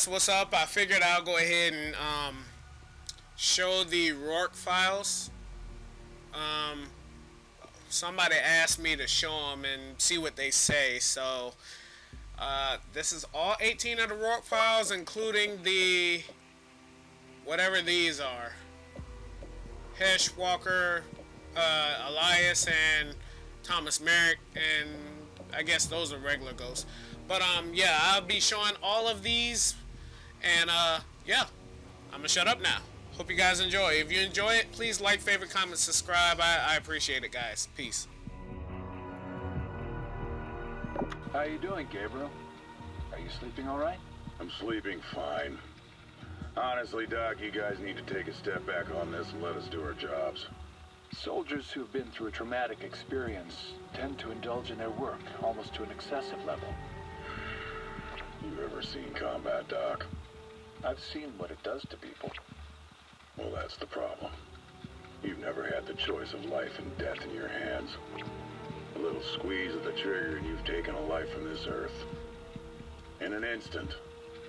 that's what's up. I figured I'll go ahead and show the Rorke files. Um, Somebody asked me to show them and see what they say. So this is all 18 of the Rorke files, including the whatever these are. Hesh, Walker, Elias, and Thomas Merrick, and I guess those are regular ghosts. But yeah, I'll be showing all of these, and yeah, I'm gonna shut up now. Hope you guys enjoy. If you enjoy it, please like, favorite, comment, subscribe. I appreciate it, guys. Peace. How you doing, Gabriel? Are you sleeping all right? I'm sleeping fine. Honestly, Doc, you guys need to take a step back on this and let us do our jobs. Soldiers who've been through a traumatic experience tend to indulge in their work almost to an excessive level. You ever seen combat, Doc? I've seen what it does to people. Well, that's the problem. You've never had the choice of life and death in your hands. A little squeeze of the trigger and you've taken a life from this earth. In an instant,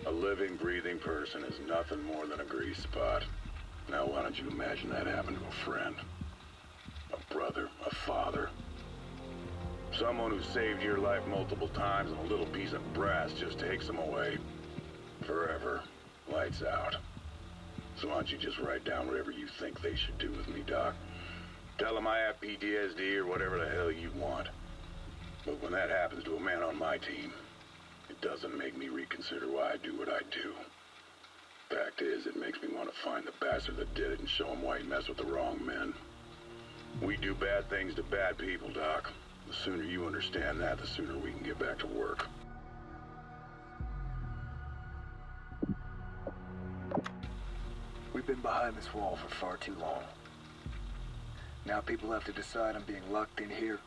a living, breathing person is nothing more than a grease spot. Now why don't you imagine that happen to a friend? A brother, a father. Someone who saved your life multiple times and a little piece of brass just takes them away. Forever. Lights out. So why don't you just write down whatever you think they should do with me, Doc? Tell them I have PTSD or whatever the hell you want. But when that happens to a man on my team, it doesn't make me reconsider why I do what I do. Fact is, it makes me want to find the bastard that did it and show him why he messed with the wrong men. We do bad things to bad people, Doc. The sooner you understand that, the sooner we can get back to work. We've been behind this wall for far too long. Now people have to decide on being locked in here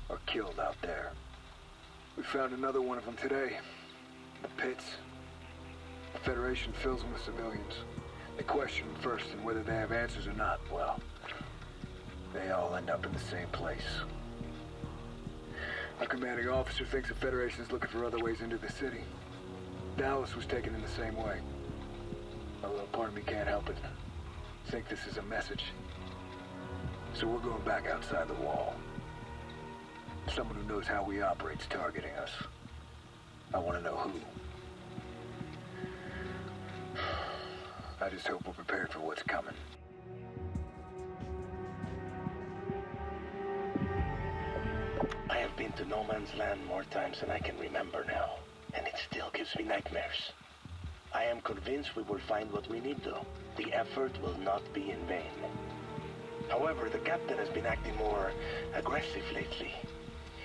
or killed out there. We found another one of them today. The pits. The Federation fills them with civilians. They question them first, and whether they have answers or not, well, they all end up in the same place. Our commanding officer thinks the Federation is looking for other ways into the city. Dallas was taken in the same way. A little part of me can't help it. Think this is a message. So we're going back outside the wall. Someone who knows how we operate's targeting us. I want to know who. I just hope we're prepared for what's coming. I have been to No Man's Land more times than I can remember now, and it still gives me nightmares. I am convinced we will find what we need, though. The effort will not be in vain. However, the captain has been acting more aggressive lately.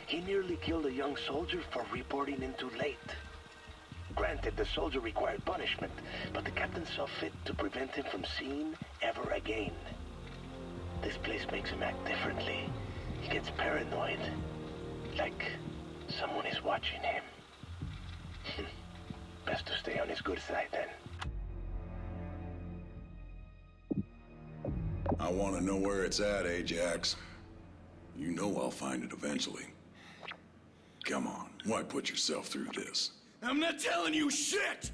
He nearly killed a young soldier for reporting in too late. Granted, the soldier required punishment, but the captain saw fit to prevent him from seeing ever again. This place makes him act differently. He gets paranoid, like someone is watching him. Best to stay on his good side, then. I want to know where it's at, Ajax. You know I'll find it eventually. Come on, why put yourself through this? I'm not telling you shit!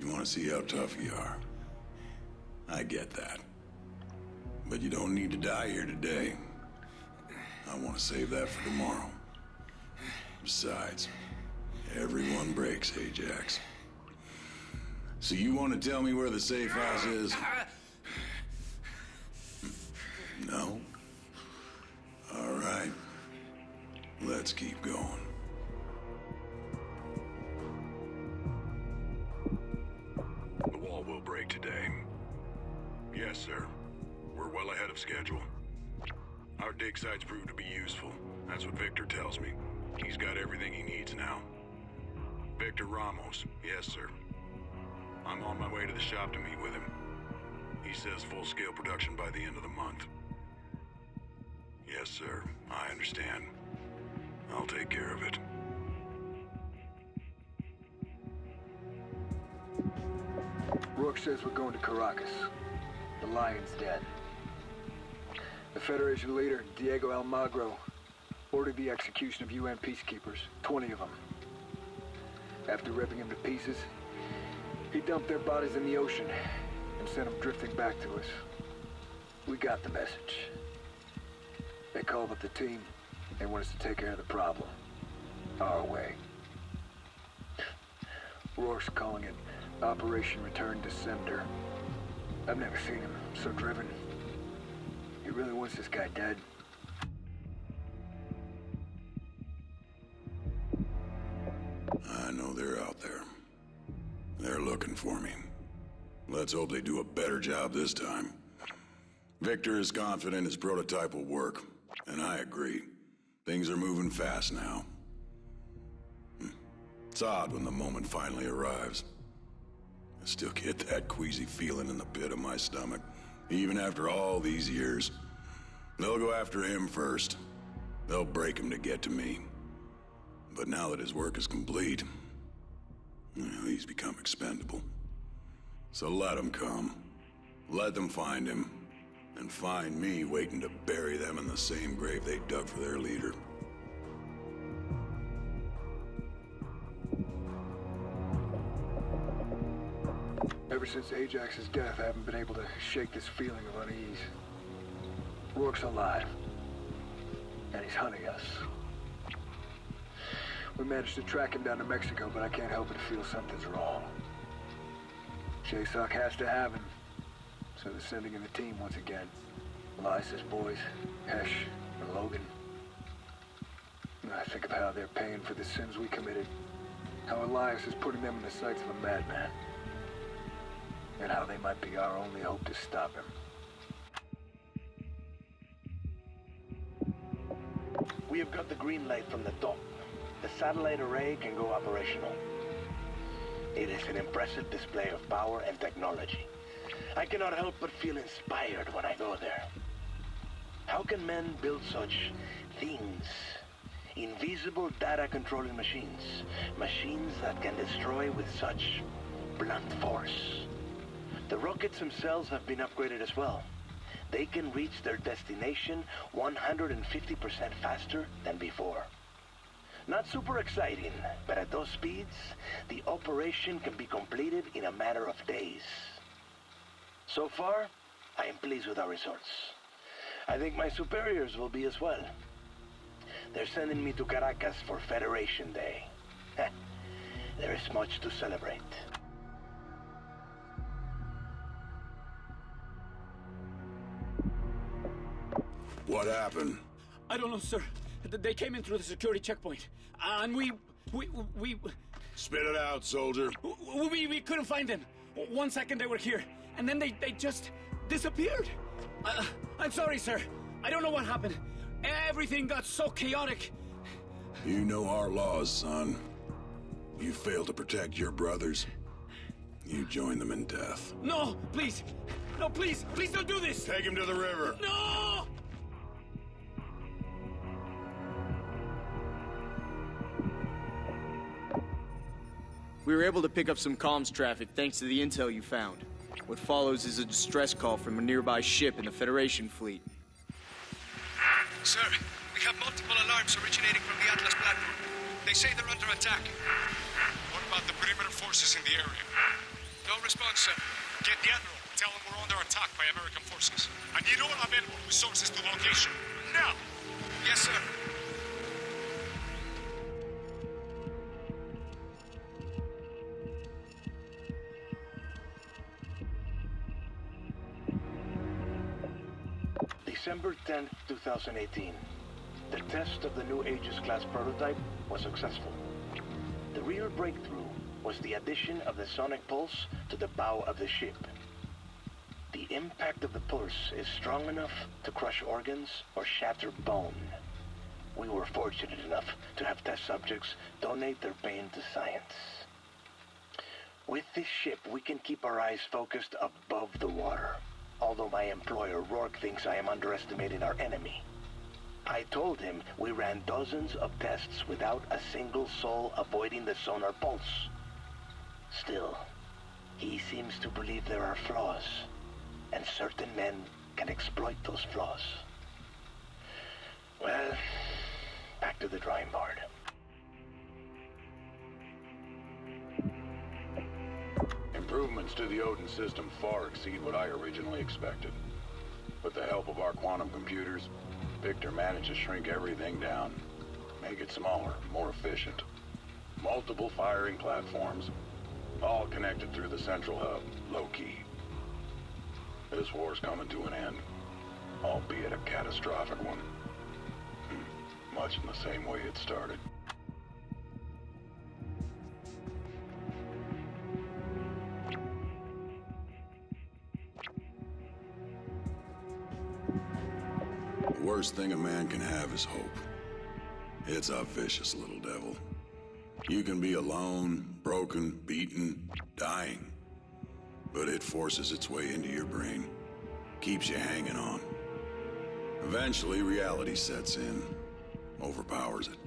You want to see how tough you are. I get that. But you don't need to die here today. I want to save that for tomorrow. Besides, everyone breaks, Ajax. So you want to tell me where the safe house is? No? All right. Let's keep going. The wall will break today. Yes, sir. We're well ahead of schedule. Our dig sites proved to be useful. That's what Victor tells me. He's got everything he needs now. Victor Ramos. Yes, sir. I'm on my way to the shop to meet with him. He says full-scale production by the end of the month. Yes, sir. I understand. I'll take care of it. Rorke says we're going to Caracas. The Lion's Den. The Federation leader, Diego Almagro, ordered the execution of UN peacekeepers, 20 of them. After ripping him to pieces, he dumped their bodies in the ocean and sent them drifting back to us. We got the message. They called up the team. They want us to take care of the problem. Our way. Rorke's calling it Operation Return to Sender. I've never seen him so driven. He really wants this guy dead. I know they're out there. They're looking for me. Let's hope they do a better job this time. Victor is confident his prototype will work, and I agree. Things are moving fast now. It's odd when the moment finally arrives. I still get that queasy feeling in the pit of my stomach, even after all these years. They'll go after him first. They'll break him to get to me. But now that his work is complete, well, he's become expendable. So let him come. Let them find him. And find me waiting to bury them in the same grave they dug for their leader. Ever since Ajax's death, I haven't been able to shake this feeling of unease. Rorke's alive. And he's hunting us. We managed to track him down to Mexico, but I can't help but feel something's wrong. J-Sock has to have him. So they're sending in the team once again. Elias's boys, Hesh, and Logan. And I think of how they're paying for the sins we committed. How Elias is putting them in the sights of a madman. And how they might be our only hope to stop him. We have got the green light from the top. The satellite array can go operational. It is an impressive display of power and technology. I cannot help but feel inspired when I go there. How can men build such things? Invisible data-controlling machines. Machines that can destroy with such blunt force. The rockets themselves have been upgraded as well. They can reach their destination 150% faster than before. Not super exciting, but at those speeds, the operation can be completed in a matter of days. So far, I am pleased with our results. I think my superiors will be as well. They're sending me to Caracas for Federation Day. There is much to celebrate. What happened? I don't know, sir. They came in through the security checkpoint, and we... Spit it out, soldier. We couldn't find them. 1 second they were here, and then they just disappeared. I'm sorry, sir. I don't know what happened. Everything got so chaotic. You know our laws, son. You fail to protect your brothers, you join them in death. No, please. No, please don't do this. Take him to the river. No! We were able to pick up some comms traffic thanks to the intel you found. What follows is a distress call from a nearby ship in the Federation fleet. Sir, we have multiple alarms originating from the Atlas platform. They say they're under attack. What about the perimeter forces in the area? No response, sir. Get the Admiral. Tell him we're under attack by American forces. I need all available resources to location. Now! Yes, sir. December 10th, 2018. The test of the new Aegis-class prototype was successful. The real breakthrough was the addition of the sonic pulse to the bow of the ship. The impact of the pulse is strong enough to crush organs or shatter bone. We were fortunate enough to have test subjects donate their pain to science. With this ship, we can keep our eyes focused above the water. Although my employer, Rorke, thinks I am underestimating our enemy. I told him we ran dozens of tests without a single soul avoiding the sonar pulse. Still, he seems to believe there are flaws, and certain men can exploit those flaws. Well, back to the drawing board. improvements to the Odin system far exceed what I originally expected. With the help of our quantum computers, Victor managed to shrink everything down, make it smaller, more efficient. Multiple firing platforms, all connected through the central hub, low-key. This war's coming to an end, albeit a catastrophic one. Much in the same way it started. The worst thing a man can have is hope. It's a vicious little devil. You can be alone, broken, beaten, dying. But it forces its way into your brain, keeps you hanging on. Eventually, reality sets in, overpowers it.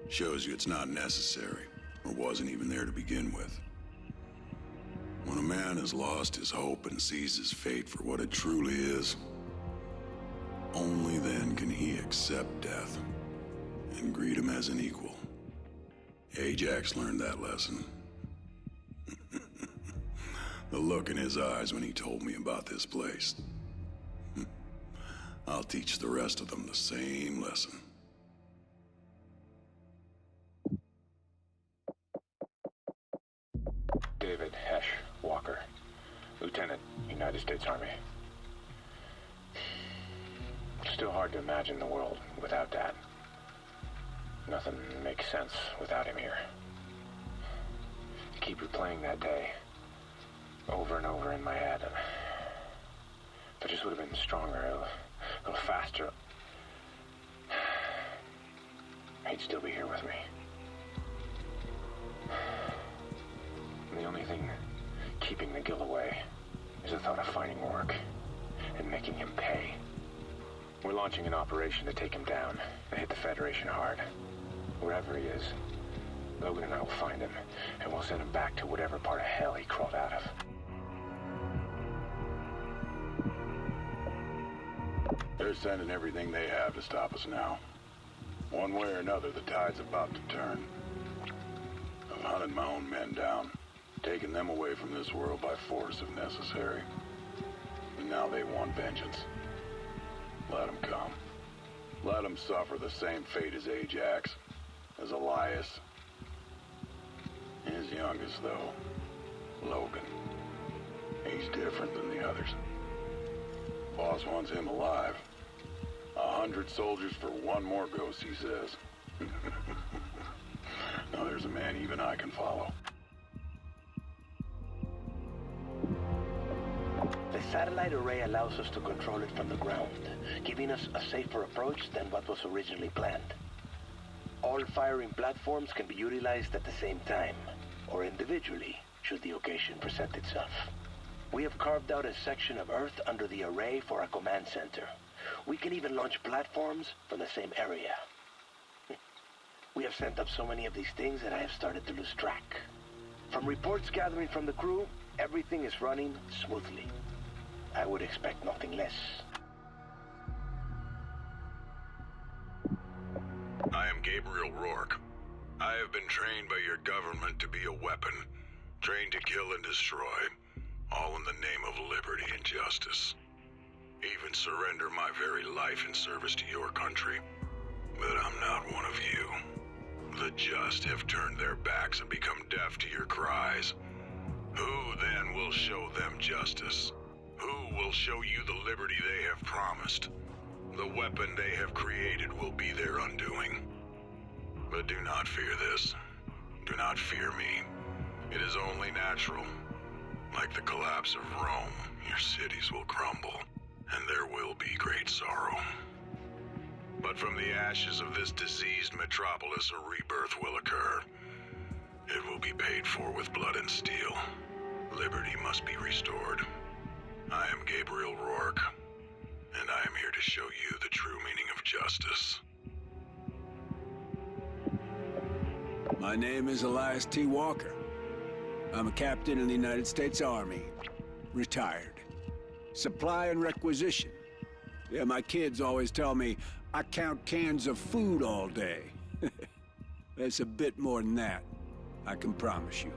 Shows you it's not necessary, or wasn't even there to begin with. When a man has lost his hope and sees his fate for what it truly is, only then can he accept death and greet him as an equal. Ajax learned that lesson. The look in his eyes when he told me about this place. I'll teach the rest of them the same lesson. David Hesh Walker, Lieutenant, United States Army. Still hard to imagine the world without Dad. Nothing makes sense without him here. Keep replaying that day over and over in my head. If I just would have been stronger, a little faster, he'd still be here with me. And the only thing keeping the guilt away is the thought of finding Rorke and making him pay. We're launching an operation to take him down and hit the Federation hard. Wherever he is, Logan and I will find him, and we'll send him back to whatever part of hell he crawled out of. They're sending everything they have to stop us now. One way or another, the tide's about to turn. I've hunted my own men down, taken them away from this world by force if necessary. And now they want vengeance. Let them come. Let them suffer the same fate as Ajax, as Elias. His youngest, though, Logan. He's different than the others. Boss wants him alive. 100 soldiers for one more ghost, he says. Now there's a man even I can follow. The satellite array allows us to control it from the ground, giving us a safer approach than what was originally planned. All firing platforms can be utilized at the same time, or individually, should the occasion present itself. We have carved out a section of Earth under the array for a command center. We can even launch platforms from the same area. We have sent up so many of these things that I have started to lose track. From reports gathering from the crew, everything is running smoothly. I would expect nothing less. I am Gabriel Rorke. I have been trained by your government to be a weapon, trained to kill and destroy, all in the name of liberty and justice. Even surrender my very life in service to your country. But I'm not one of you. The just have turned their backs and become deaf to your cries. Who then will show them justice? Who will show you the liberty they have promised? The weapon they have created will be their undoing. But do not fear this. Do not fear me. It is only natural. Like the collapse of Rome, your cities will crumble, and there will be great sorrow. But from the ashes of this diseased metropolis, a rebirth will occur. It will be paid for with blood and steel. Liberty must be restored. I am Gabriel Rorke, and I am here to show you the true meaning of justice. My name is Elias T. Walker. I'm a captain in the United States Army. Retired. Supply and requisition. Yeah, my kids always tell me I count cans of food all day. It's a bit more than that, I can promise you.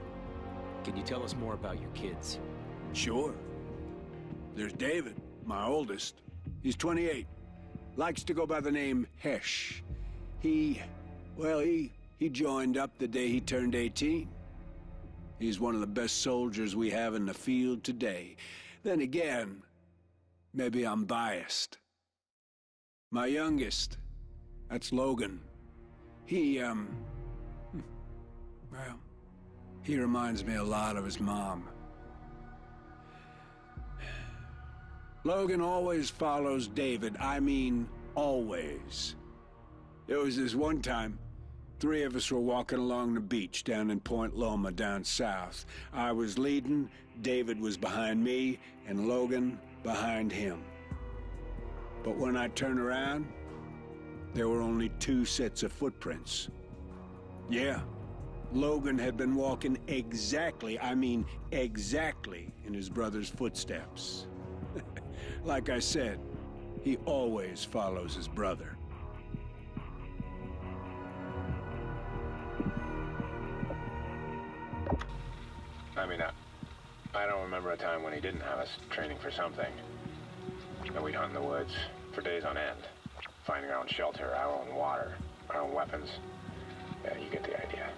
Can you tell us more about your kids? Sure. There's David, my oldest. He's 28. Likes to go by the name Hesh. He joined up the day he turned 18. He's one of the best soldiers we have in the field today. Then again, maybe I'm biased. My youngest, that's Logan. He reminds me a lot of his mom. Logan always follows David. I mean, always. There was this one time, 3 of us were walking along the beach down in Point Loma down south. I was leading, David was behind me, and Logan behind him. But when I turned around, there were only 2 sets of footprints. Yeah, Logan had been walking exactly, I mean exactly, in his brother's footsteps. Like I said, he always follows his brother. I mean, I don't remember a time when he didn't have us training for something. And we'd hunt in the woods for days on end, finding our own shelter, our own water, our own weapons. Yeah, you get the idea.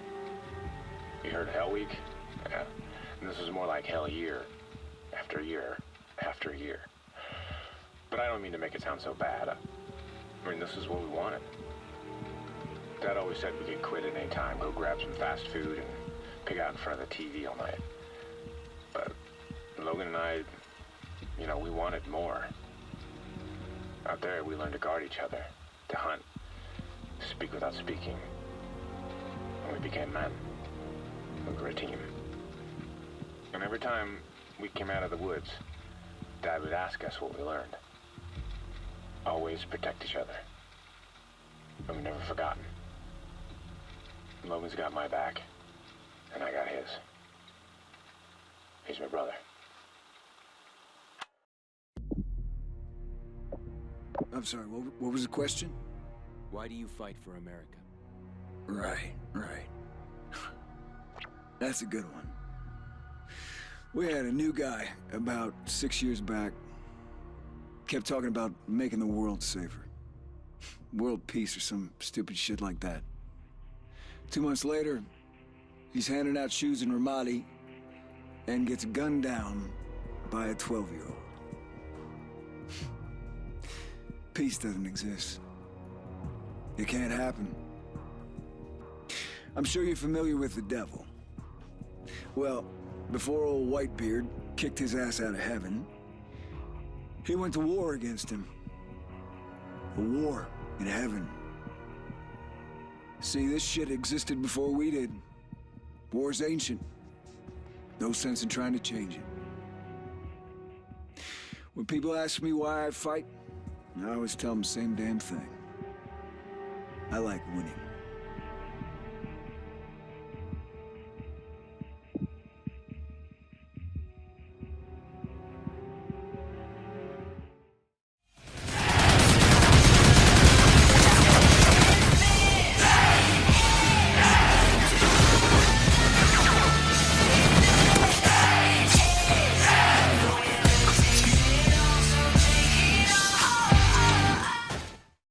You heard Hell Week? Yeah. And this is more like Hell Year, after year, after year. But I don't mean to make it sound so bad. I mean, this is what we wanted. Dad always said we could quit at any time, go grab some fast food and pig out in front of the TV all night. But Logan and I, you know, we wanted more. Out there, we learned to guard each other, to hunt, speak without speaking. And we became men. We were a team. And every time we came out of the woods, Dad would ask us what we learned. Always protect each other. And we've never forgotten. Logan's got my back, and I got his. He's my brother. I'm sorry, what was the question? Why do you fight for America? Right. That's a good one. We had a new guy about 6 years back. Kept talking about making the world safer. World peace or some stupid shit like that. 2 months later, he's handing out shoes in Ramadi and gets gunned down by a 12-year-old. Peace doesn't exist. It can't happen. I'm sure you're familiar with the devil. Well, before old Whitebeard kicked his ass out of heaven, he went to war against him. A war in heaven. See, this shit existed before we did. War's ancient. No sense in trying to change it. When people ask me why I fight, I always tell them the same damn thing. I like winning.